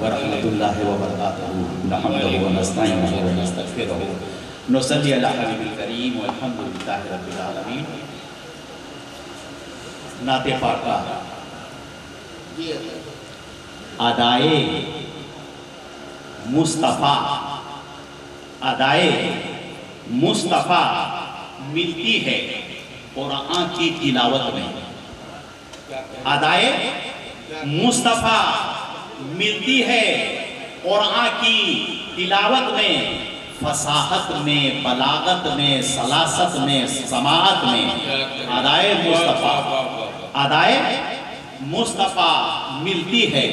ورحمۃ اللہ وبرکاتہ نحمدہ ونستعینہ ونستغفرہ نصلی علی حبیب الکریم والحمد للہ رب العالمین۔ نعت پاکہ ادائے مصطفیٰ، ادائے مصطفیٰ ملتی ہے قرآن کی تلاوت میں، ادائے مصطفیٰ ملتی ہے قرآن کی تلاوت میں، فصاحت میں، بلاغت میں، سلاست میں، سماعت میں۔ ادائے مصطفیٰ، ادائے مصطفیٰ ملتی ہے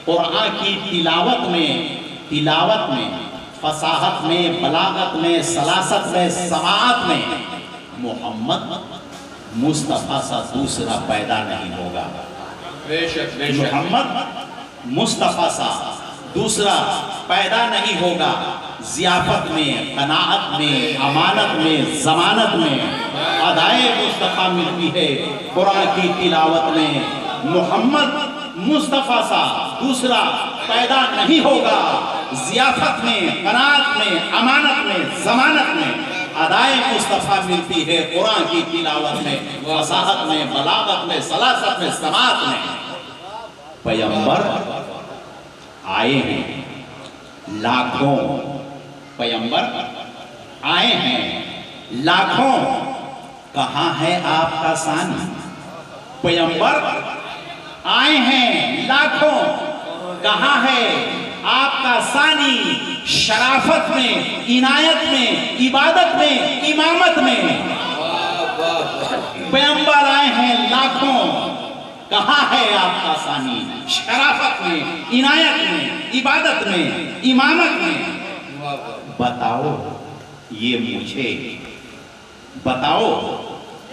قرآن کی تلاوت میں، فصاحت میں، بلاغت میں، سلاست میں، سماعت میں۔ محمد مصطفیٰ سا دوسرا پیدا نہیں ہوگا، محمد مصطفیٰ سا دوسرا پیدا نہیں ہوگا۔ ضیافت میں، قناعت میں، امانت میں، ضمانت میں ادائے مصطفیٰ ملتی ہے قرآن کی تلاوت میں۔ محمد مصطفیٰ سا دوسرا پیدا نہیں ہوگا، ضیافت میں، قناعت میں، امانت میں، ضمانت میں ادائے مصطفیٰ ملتی ہے قرآن کی تلاوت میں، فصاحت میں، بلاغت میں، سلاست میں، سماعت میں۔ پیغمبر آئے ہیں لاکھوں، پیغمبر آئے ہیں لاکھوں، کہاں ہے آپ کا ثانی؟ پیغمبر آئے ہیں لاکھوں، کہاں ہے آپ کا ثانی؟ شرافت میں، عنایت میں، عبادت میں، امامت میں پیغمبر آئے ہیں لاکھوں، کہاں ہے آپ کا ثانی؟ شرافت میں، عنایت میں، عبادت میں، امامت میں۔ بتاؤ یہ مجھے، بتاؤ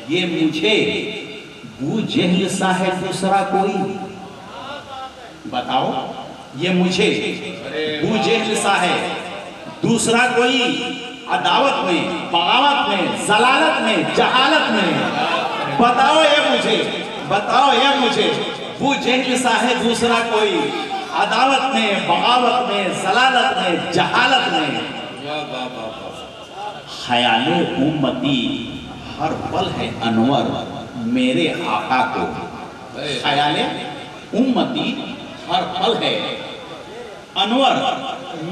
یہ مجھے ابو جہل سا ہے دوسرا کوئی؟ بتاؤ یہ مجھے ابو جہل سا ہے دوسرا کوئی؟ عداوت میں، بغاوت میں، ضلالت میں، جہالت میں۔ بتاؤ یہ مجھے، بتاؤ یہ مجھے ابو جہل سا ہے دوسرا کوئی؟ عداوت میں، بغاوت میں، ضلالت میں، جہالت میں۔ خیال امتی ہر پل ہے انور میرے آقا کو، خیال امتی ہر پل ہے انور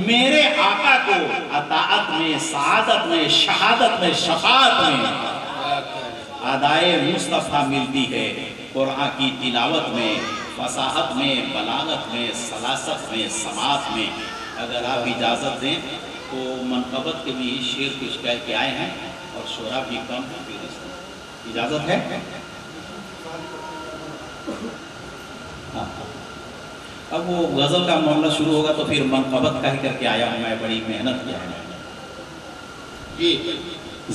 میرے آقا کو، اطاعت میں، سعادت میں، شہادت میں، شفاعت میں ادائے مصطفیٰ ملتی ہے قرآن کی تلاوت میں، فصاحت میں، بلاغت میں، سلاست میں، سماعت میں۔ اگر آپ اجازت دیں تو منقبت کے بھی شعر کچھ کہہ کے آئے ہیں اور شعرا بھی کم ہے، اجازت ہے؟ ہاں، اب وہ غزل کا معاملہ شروع ہوگا تو پھر منقبت کہہ کر کے آیا ہوں میں، بڑی محنت کیا ہے۔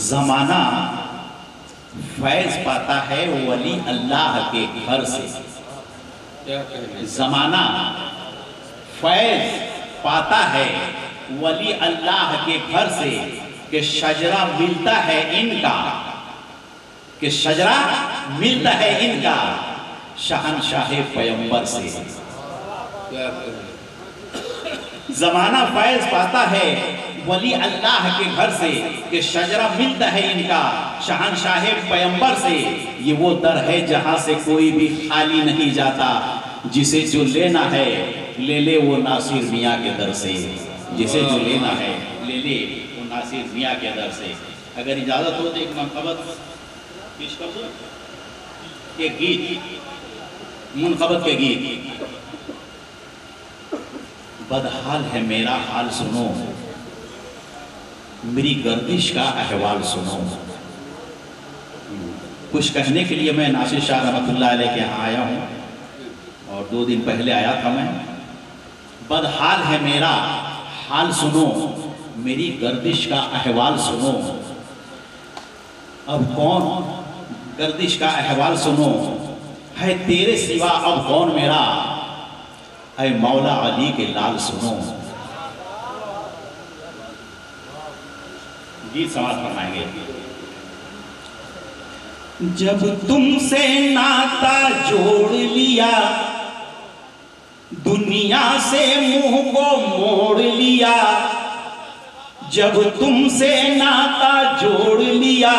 زمانہ فیض پاتا ہے ولی اللہ کے گھر سے، زمانہ فیض پاتا ہے ولی اللہ کے گھر سے، کہ شجرہ ملتا ہے ان کا، کہ شجرہ ملتا ہے ان کا شہنشاہ پیغمبر سے۔ زمانہ فیض پاتا ہے ولی اللہ کے گھر سے، کہ شجرہ ملتا ہے ان کا شہنشاہ پیغمبر سے۔ یہ وہ در ہے جہاں سے کوئی بھی خالی نہیں جاتا، جسے جو لینا ہے لے لے وہ ناصر میاں کے در سے، جسے جو لینا ہے لے لے وہ ناصر میاں کے در سے۔ اگر اجازت ہو تو ایک منقبت پیش کر دو، ایک گیت، منقبت کے گیت۔ بدحال ہے میرا حال سنو، میری گردش کا احوال سنو۔ کچھ کہنے کے لیے میں ناصر شاہ رحمۃ اللہ علیہ کے یہاں آیا ہوں، اور 2 دن پہلے آیا تھا میں۔ بدحال ہے میرا حال سنو، میری گردش کا احوال سنو۔ اب کون گردش کا احوال سنو، ہے تیرے سوا اب کون میرا، اے مولا علی کے لال سنو۔ گیت سماعت فرمائیں گے۔ جب تم سے ناتا جوڑ لیا دنیا سے منہ کو موڑ لیا جب تم سے ناتا جوڑ لیا،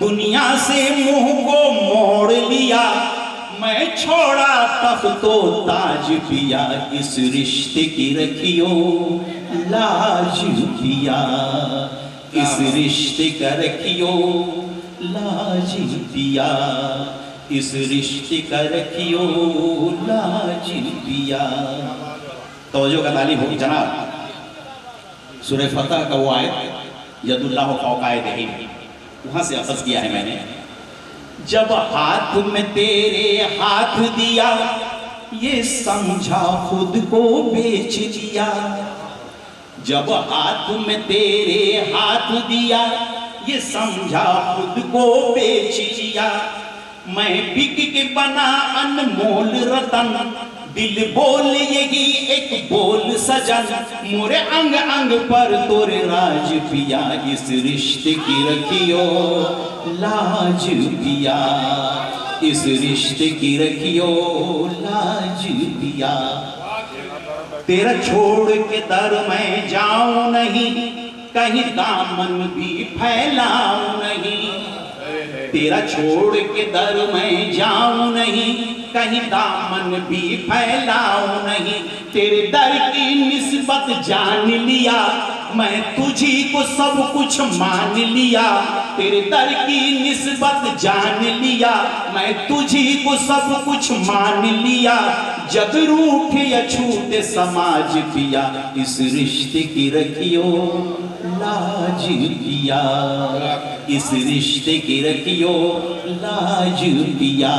دنیا سے منہ کو موڑ لیا، میں چھوڑا تخت و تاج پیا، اس رشتے کی رکھیو لاج پیا، اس رشتے کا رکھیو لاج پیا، اس رشتے کا رکھیو لاج پیا۔ توجہ کا تعلیم ہوگی جناب، سورہ فتح کا وہ آیت ید اللہ فوق ایدیہم، وہاں سے اخذ کیا ہے میں نے۔ جب ہاتھ میں تیرے ہاتھ دیا، یہ سمجھا خود کو بیچ دیا، جب ہاتھ میں تیرے ہاتھ دیا، یہ سمجھا خود کو بیچ دیا، میں بک کے بنا انمول رتن، دل بول یہی ایک بول سجن، مورے انگ انگ پر تورے راج پیا، اس رشتے کی رکھیو لاج پیا، اس رشتے کی رکھیو لاج پیا۔ تیرا چھوڑ کے در میں جاؤں نہیں، کہیں دامن بھی پھیلاؤں نہیں، تیرا چھوڑ کے در میں جاؤں نہیں، کہیں دامن بھی پھیلاؤں نہیں، تیرے در کی نسبت جان لیا، میں تجھی کو سب کچھ مان لیا، تیرے در کی نسبت جان لیا، میں تجھی کو سب کچھ مان لیا، جب روٹھ یا چھوٹے سماج پیا، اس رشتے کی رکھیو لاج پیا، اس رشتے کی رکھیو لاج پیا۔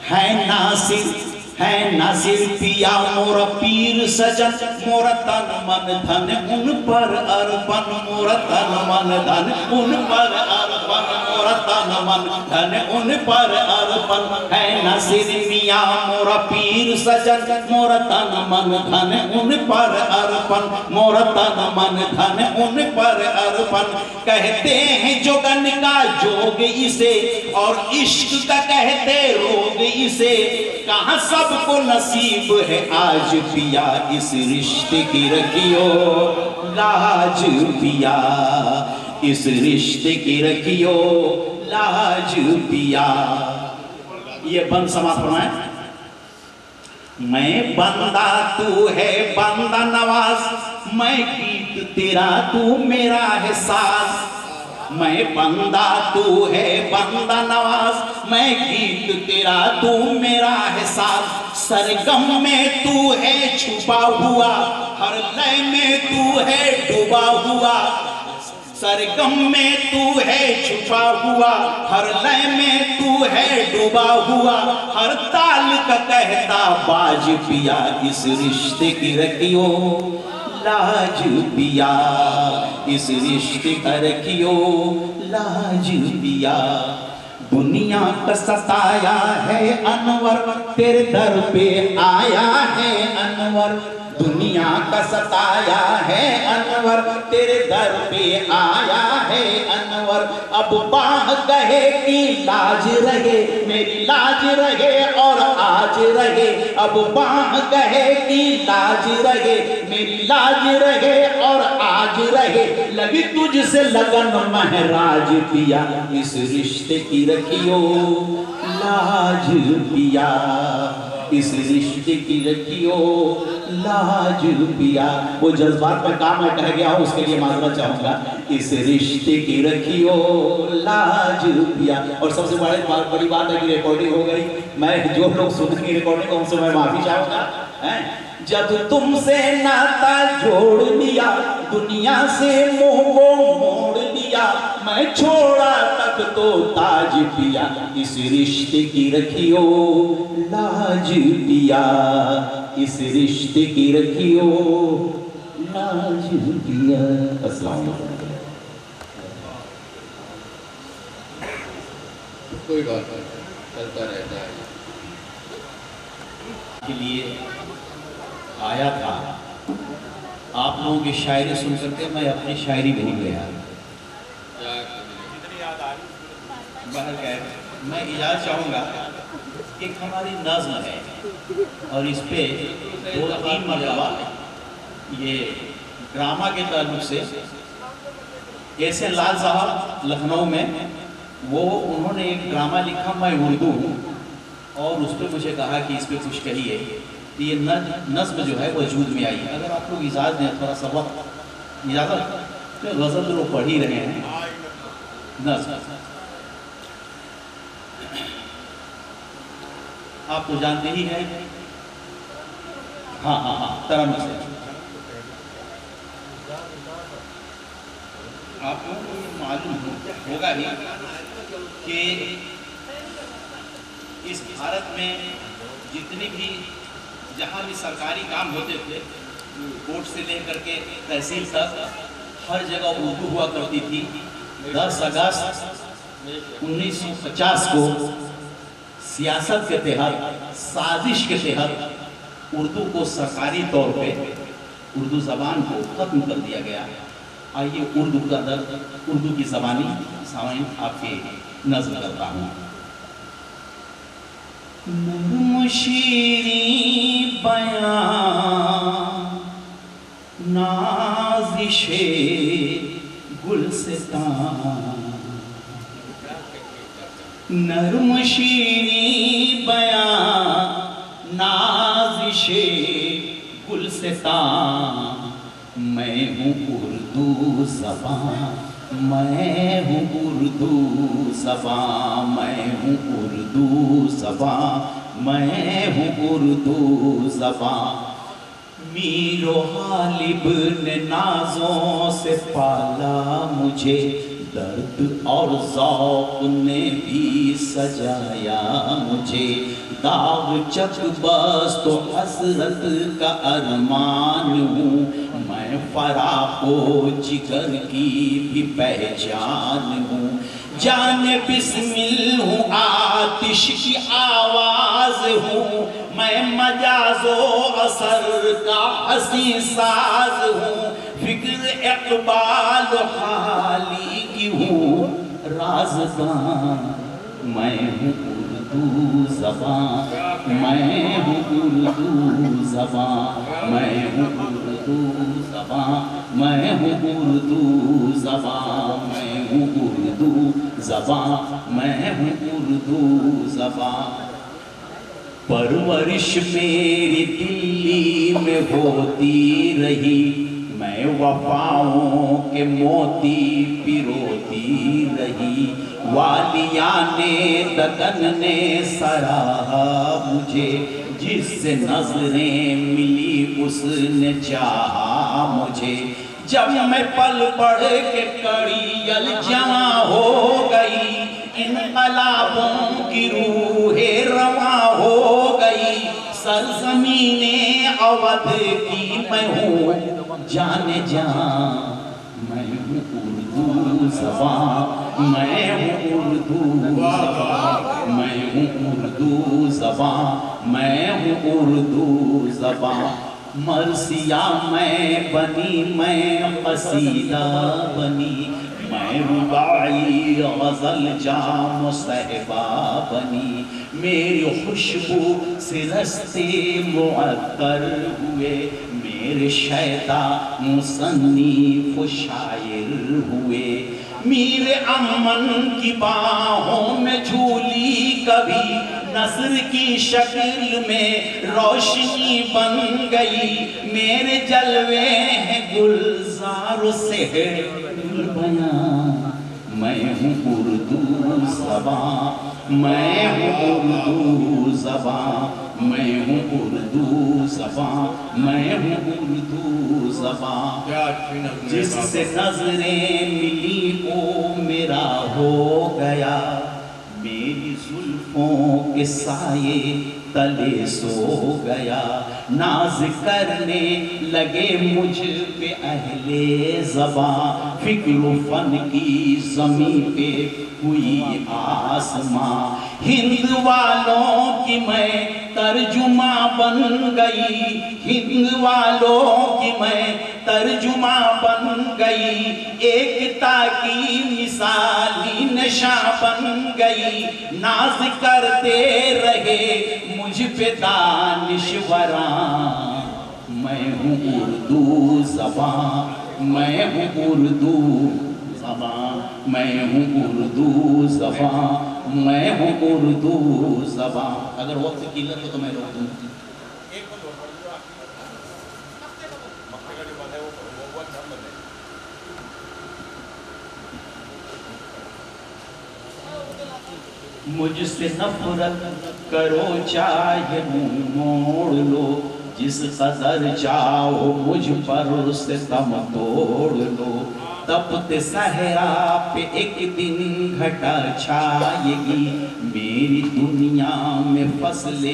ہے ناصر پیا مورا پیر سجن، مورا تن من دھن ان پر ارپن، مورا تن من دھن ان پر ارپن، مورا تن من دھن ان پر ارپن۔ ہے ناصر پیا مورا پیر سجن، مورا تن من دھن ان پر ارپن، مورا تن من دھن ان پر ارپن۔ کہتے ہیں جوگن کا جوگ اسے، اور عشق کا کہتے روگ اسے، کہاں سب کو نصیب ہے آج پیا، اس رشتے کی رکھیو لاج پیا، اس رشتے کی رکھیو لاج پیا۔ یہ بند سماعت فرمائیں۔ میں بندہ تو ہے بندہ نواز، میں گیت تیرا تو میرا ہے ساز، میں بندہ تو ہے بندہ نواز، میں گیت تیرا تو میرا ہے ساز، سرگم میں تو ہے چھپا ہوا، ہر لے میں تو ہے ڈوبا ہوا، سرگم میں تو ہے چھپا ہوا، ہر لے میں تو ہے ڈوبا ہوا، ہر تال کا کہتا باج پیا، اس رشتے کی رکھیو لاج پیا، اس رشتے کا رکھیو لاج پیا۔ دنیا کا ستایا ہے انور، تیرے در پہ آیا ہے انور، دنیا کا ستایا ہے انور، تیرے در پہ آیا ہے انور، اب باہ گہے کی لاج رہے، میری لاج رہے اور آج رہے، اب باہ گہے کی لاج رہے، میری لاج رہے اور آج رہے، لگی تجھ سے لگن مہراج پیا، اس رشتے کی رکھیو لاج پیا، اس رشتے کی رکھیو لاج پیا۔ وہ جذبات میں کام میں کہہ گیا ہوں، اس کے لیے معذرت چاہوں گا، اس رشتے کی رکھیو لاج پیا۔ اور سب سے بڑی بات ہے کہ ریکارڈنگ ہو گئی، میں جو لوگ سنیں گے ریکارڈنگ ان سے میں معافی چاہوں گا۔ جب تم سے ناتا جوڑ لیا، دنیا سے منہ کو موڑ لیا، میں چھوڑا تک تو تاج پیا، اس رشتے کی رکھیو لاج پیا، اس رشتے کی رکھیو لاج پیا۔ السلام علیکم۔ کوئی بات نہیں، چلتا رہتا ہے۔ کے لیے آیا تھا، آپ لوگوں کی شاعری سن کر کے میں اپنی شاعری بھول گیا۔ میں اجازت چاہوں گا ایک ہماری نظم ہے اور اس پہ 2-3 مرتبہ یہ ڈرامہ کے تعلق سے ایسے لال صاحب لکھنؤ میں انہوں نے ایک ڈرامہ لکھا میں اردو ہوں اور اس پہ مجھے کہا کہ اس پہ کچھ کہیے، تو یہ نظم جو ہے وجود میں آئی۔ اگر آپ لوگ اجازت دیں تھوڑا سا وقت اجازت، غزل لوگ پڑھ ہی رہے ہیں نظم آپ تو جانتے ہی ہیں، ہاں ترنم سے آپ لوگوں کو یہ معلوم ہوگا ہی کہ اس بھارت میں جتنے بھی جہاں بھی سرکاری کام ہوتے تھے، کوٹ سے لے کر کے تحصیل تک ہر جگہ اردو ہوا کرتی تھی۔ 10 اگست 1950 کو سیاست کے تحت، سازش کے تحت اردو کو سرکاری طور پہ، اردو زبان کو ختم کر دیا گیا۔ آئیے اردو کی زبانی سامعین آپ کے نظم کرتا ہوں۔ نرم شیریں بیان نازش گلستان، نرم شیریں بیان نازش گلستان، میں ہوں اردو زبان، میں ہوں اردو زبان، میں ہوں اردو زبان، میں ہوں اردو زبان۔ میر و غالب نے نازوں سے پالا مجھے، درد اور ذوق نے بھی سجایا مجھے، داغ چک بس تو حسرت کا ارمان ہوں، میں فراق و جگر کی بھی پہچان ہوں، جان بسمل ہوں، آتش کی آواز ہوں، میں مجاز و اثر کا حسین ساز ہوں، فکر اقبال و حالی کی ہوں رازدان، میں ہوں اردو زبان، میں ہوں اردو زبان، میں ہوں اردو زبان، میں ہوں اردو زبان، میں ہوں اردو زبان، میں ہوں اردو زبان۔ پرورش میری دلی میں ہوتی رہی، میں وفاؤں کے موتی پیروتی رہی، والیان دکن نے سراہا مجھے، جس سے نظریں ملی اس نے چاہا مجھے، جب میں پل پڑھ کے کڑی الجواں ہو گئی، انقلابوں کی روح رواں ہو گئی، سرزمین اودھ کی میں ہوں جان جان، میں ہوں اردو زبان، میں ہوں اردو زبان، میں ہوں اردو زبان، میں ہوں اردو زبان۔ مرثیہ میں بنی، میں قصیدہ بنی، میں رباعی غزل جام صحبہ بنی، میری خوشبو سے رستے معطر ہوئے، میرے شیدا مصنف و شاعر ہوئے، میر امن کی باہوں میں جھولی کبھی، نصر کی شکل میں روشنی بن گئی، میرے جلوے ہیں گلزار و سحر بیان، میں ہوں اردو زبان، میں ہوں اردو زبان، میں ہوں اردو زبان، میں ہوں اردو زبان۔ جس سے نظریں ملی وہ میرا ہو گیا، میری زلفوں کے سائے تلے سو گیا، ناز کرنے لگے مجھ پہ اہل زباں، فکر و فن کی زمین پہ ہوئی آسماں، ہند والوں کی میں ترجمہ بن گئی، ہند والوں کی میں ترجمہ بن گئی، ایکتا کی مثالی نشاں بن گئی، ناز کرتے رہے مجھ پہ دانشوراں میں ہوں اردو زبان میں ہوں اردو زبان میں ہوں اردو زبان میں ہوں اردو زبان اگر وقت کی قلت ہو تو میں روک دوں مجھ سے نفرت کرو چاہے منہ موڑ لو جس قدر چاہو مجھ پر ستم توڑ لو تپتے صحرا پہ ایک دن گھٹا چھائے گی میری دنیا میں فصل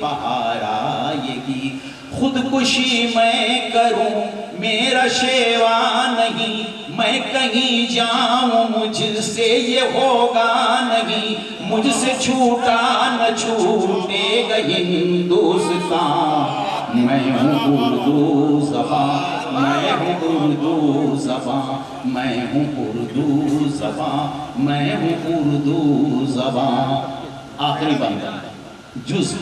بہار آئے گی خودکشی میں کروں میرا شیوا نہیں میں کہیں جاؤں مجھ سے یہ ہوگا نہیں مجھ سے چھوٹا نہ چھوٹے گا ہندوستان میں ہوں اردو زبان میں ہوں اردو زبان میں ہوں اردو زبان میں ہوں اردو زبان آخری بندہ جز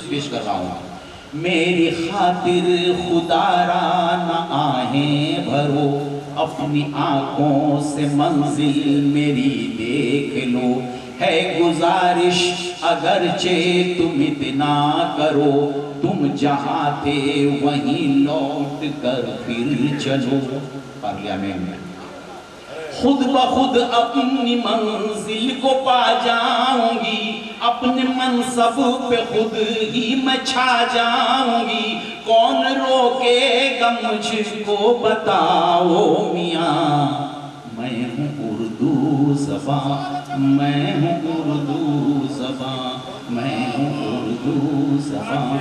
پیش کر رہا ہوں میری خاطر خدا را نہ آہیں بھرو اپنی آنکھوں سے منزل میری دیکھ لو ہے گزارش اگرچہ تم اتنا کرو تم جہاں تھے وہیں لوٹ کر پھر چلو پارلیمنٹ خود بخود اپنی منزل کو پا جاؤں گی اپنے منصب پہ خود ہی میں چھا جاؤں گی کون روکے گا مجھ کو بتاؤ میاں میں ہوں اردو زبان میں ہوں اردو زبان میں ہوں اردو زبان